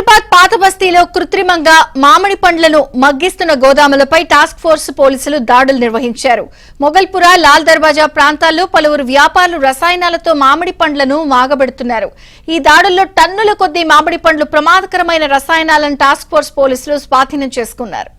హైదరాబాద్ పాత బస్తీలో కృత్రిమంగా మామిడి పండ్లను మగ్గిస్తున్న గోదాములపై టాస్క్ ఫోర్స్ పోలీసులు దాడులు నిర్వహించారు. మొగల్పుర, లాల్ దర్వాజా ప్రాంతాల్లో పలువురు వ్యాపారులు రసాయనాలతో మామిడి పండ్లను మాగబెడుతున్నారు. ఈ దాడుల్లో టన్నుల కొద్దీ మామిడి పండ్లు ప్రమాదకరమైన రసాయనాలను టాస్క్ ఫోర్స్ పోలీసులు స్వాధీనం చేసుకున్నారు.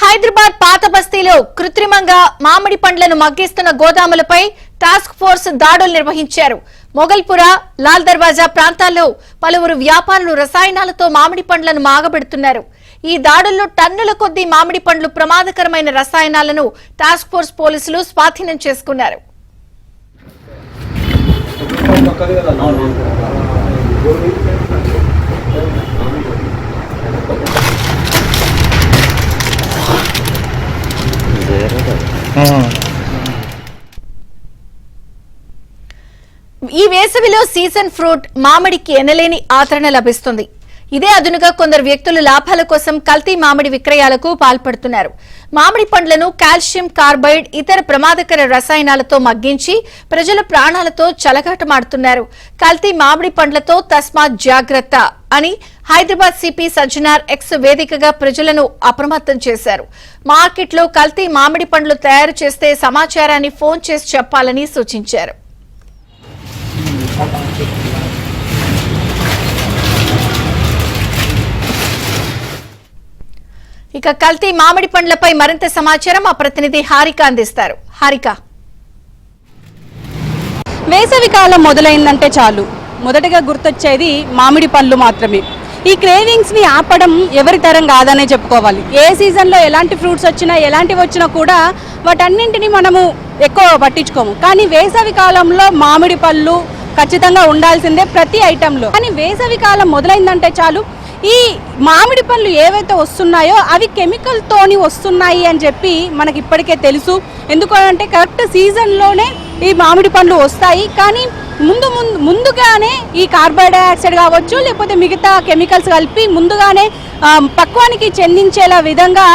హైదరాబాద్ పాత బస్తీలో కృత్రిమంగా మామిడి పండ్లను మగ్గిస్తున్న గోదాములపై టాస్క్ ఫోర్స్ దాడులు నిర్వహించారు. మొగల్పుర, లాల్ దర్వాజా ప్రాంతాల్లో పలువురు వ్యాపారులు రసాయనాలతో మామిడి పండ్లను మాగబెడుతున్నారు. ఈ దాడుల్లో టన్నుల కొద్దీ మామిడి పండ్లు ప్రమాదకరమైన రసాయనాలను టాస్క్ ఫోర్స్ పోలీసులు స్వాధీనం చేసుకున్నారు. ఈ వేసవిలో సీజన్ ఫ్రూట్ మామిడికి ఎనలేని ఆదరణ లభిస్తుంది. ఇదే అదునుగా కొందరు వ్యక్తులు లాభాల కోసం కల్తీ మామిడి విక్రయాలకు పాల్పడుతున్నారు. మామిడి పండ్లను కాల్షియం కార్బైడ్, ఇతర ప్రమాదకర రసాయనాలతో మగ్గించి ప్రజల ప్రాణాలతో చెలగాటమాడుతున్నారు. కల్తీ మామిడి పండ్లతో తస్మాత్ జాగ్రత్త అని హైదరాబాద్ సిపి సజ్జనార్ ఎక్స్ వేదికగా ప్రజలను అప్రమత్తం చేశారు. మార్కెట్లో కల్తీ మామిడి పండ్లు తయారు చేస్తే సమాచారాన్ని ఫోన్ చేసి చెప్పాలని సూచించారు. ఇక కల్తీ మామిడి పండ్లపై మరింత సమాచారం మా ప్రతినిధి హారిక అందిస్తారు. హారిక, వేసవి కాలం మొదలైందంటే చాలు మొదటగా గుర్తొచ్చేది మామిడి పళ్ళు మాత్రమే. ఈ క్రేవింగ్స్ ని ఆపడం ఎవరి తరం కాదనే చెప్పుకోవాలి. ఏ సీజన్లో ఎలాంటి ఫ్రూట్స్ వచ్చినా ఎలాంటివి వచ్చినా కూడా వాటన్నింటినీ మనము ఎక్కువ పట్టించుకోము. కానీ వేసవి కాలంలో మామిడి పళ్ళు ఖచ్చితంగా ఉండాల్సిందే ప్రతి ఐటెంలో. కానీ వేసవి కాలం మొదలైందంటే చాలు ఈ మామిడి పళ్ళు ఏవైతే వస్తున్నాయో అవి కెమికల్తోని వస్తున్నాయి అని చెప్పి మనకి ఇప్పటికే తెలుసు. ఎందుకంటే కరెక్ట్ సీజన్లోనే ఈ మామిడి పండ్లు వస్తాయి. కానీ ముందుగానే ఈ కార్బన్ డైఆక్సైడ్ కావచ్చు, లేకపోతే మిగతా కెమికల్స్ కలిపి ముందుగానే పక్వానికి చెందించేలా విధంగా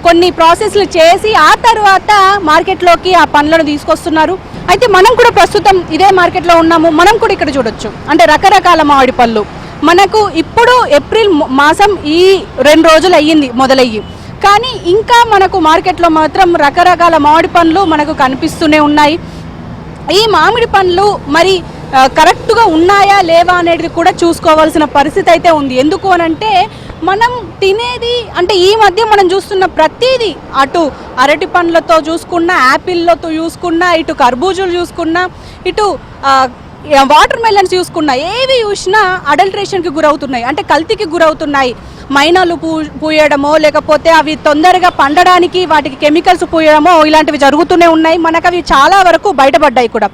కొన్ని ప్రాసెస్లు చేసి ఆ తర్వాత మార్కెట్లోకి ఆ పండ్లను తీసుకొస్తున్నారు. అయితే మనం కూడా ప్రస్తుతం ఇదే మార్కెట్లో ఉన్నాము. మనం కూడా ఇక్కడ చూడొచ్చు, అంటే రకరకాల మామిడి పళ్ళు మనకు ఇప్పుడు ఏప్రిల్ మాసం ఈ 2 రోజులు అయ్యింది మొదలయ్యి. కానీ ఇంకా మనకు మార్కెట్లో మాత్రం రకరకాల మామిడి పండ్లు మనకు కనిపిస్తూనే ఉన్నాయి. ఈ మామిడి పండ్లు మరి కరెక్ట్గా ఉన్నాయా లేవా అనేది కూడా చూసుకోవాల్సిన పరిస్థితి అయితే ఉంది. ఎందుకు అనంటే మనం తినేది అంటే ఈ మధ్య మనం చూస్తున్న ప్రతిదీ, అటు అరటి పండ్లతో చూసుకున్నా, యాపిల్లతో చూసుకున్నా, ఇటు కర్బూజాలు చూసుకున్నా, ఇటు వాటర్ మెలన్స్ చూసుకున్నా, ఏవి చూసినా అడల్ట్రేషన్కి గురవుతున్నాయి, అంటే కల్తీకి గురవుతున్నాయి. మైనాలు పూయడమో లేకపోతే అవి తొందరగా పండడానికి వాటికి కెమికల్స్ పూయడమో ఇలాంటివి జరుగుతూనే ఉన్నాయి. మనకు అవి చాలా వరకు బయటపడ్డాయి కూడా.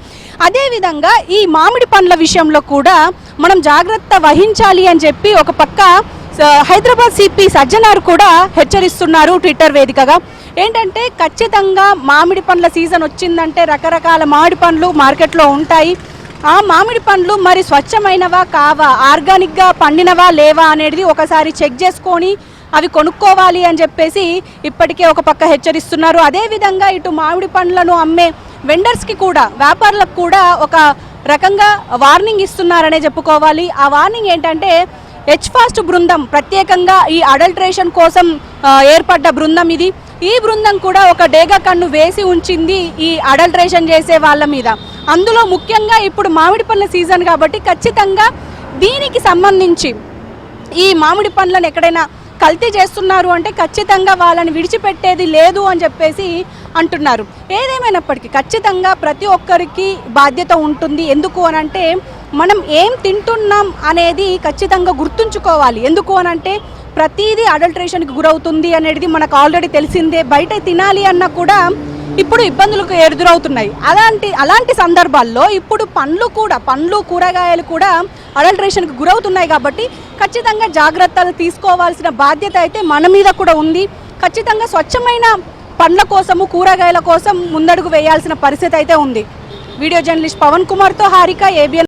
అదేవిధంగా ఈ మామిడి పండ్ల విషయంలో కూడా మనం జాగ్రత్త వహించాలి అని చెప్పి ఒక పక్క హైదరాబాద్ సిపి సజ్జనార్ కూడా హెచ్చరిస్తున్నారు ట్విట్టర్ వేదికగా. ఏంటంటే ఖచ్చితంగా మామిడి పండ్ల సీజన్ వచ్చిందంటే రకరకాల మామిడి పండ్లు మార్కెట్లో ఉంటాయి. ఆ మామిడి పండ్లు మరి స్వచ్ఛమైనవా కావా, ఆర్గానిక్గా పండినవా లేవా అనేది ఒకసారి చెక్ చేసుకొని అవి కొనుక్కోవాలి అని చెప్పేసి ఇప్పటికే ఒక పక్క హెచ్చరిస్తున్నారు. అదేవిధంగా ఇటు మామిడి పండ్లను అమ్మే వెండర్స్కి కూడా, వ్యాపారులకు కూడా ఒక రకంగా వార్నింగ్ ఇస్తున్నారనే చెప్పుకోవాలి. ఆ వార్నింగ్ ఏంటంటే హెచ్ఫాస్ట్ బృందం, ప్రత్యేకంగా ఈ అడల్ట్రేషన్ కోసం ఏర్పడ్డ బృందం ఇది. ఈ బృందం కూడా ఒక డేగా కన్ను వేసి ఉంచింది ఈ అడల్ట్రేషన్ చేసే వాళ్ళ మీద. అందులో ముఖ్యంగా ఇప్పుడు మామిడి పండ్ల సీజన్ కాబట్టి ఖచ్చితంగా దీనికి సంబంధించి ఈ మామిడి పండ్లను ఎక్కడైనా కల్తీ చేస్తున్నారు అంటే ఖచ్చితంగా వాళ్ళని విడిచిపెట్టేది లేదు అని చెప్పేసి అంటున్నారు. ఏదేమైనప్పటికీ ఖచ్చితంగా ప్రతి ఒక్కరికి బాధ్యత ఉంటుంది. ఎందుకు అనంటే మనం ఏం తింటున్నాం అనేది ఖచ్చితంగా గుర్తుంచుకోవాలి. ఎందుకు అనంటే ప్రతిదీ అడల్ట్రేషన్కి గురవుతుంది అనేది మనకు ఆల్రెడీ తెలిసిందే. బయట తినాలి అన్నా కూడా ఇప్పుడు ఇబ్బందులకు ఎదురవుతున్నాయి. అలాంటి సందర్భాల్లో ఇప్పుడు పండ్లు కూరగాయలు కూడా అడల్ట్రేషన్కి గురవుతున్నాయి. కాబట్టి ఖచ్చితంగా జాగ్రత్తలు తీసుకోవాల్సిన బాధ్యత అయితే మన మీద కూడా ఉంది. ఖచ్చితంగా స్వచ్ఛమైన పండ్ల కోసము కూరగాయల కోసం ముందడుగు వేయాల్సిన పరిస్థితి అయితే ఉంది. వీడియో జర్నలిస్ట్ పవన్ కుమార్తో హారిక, ABN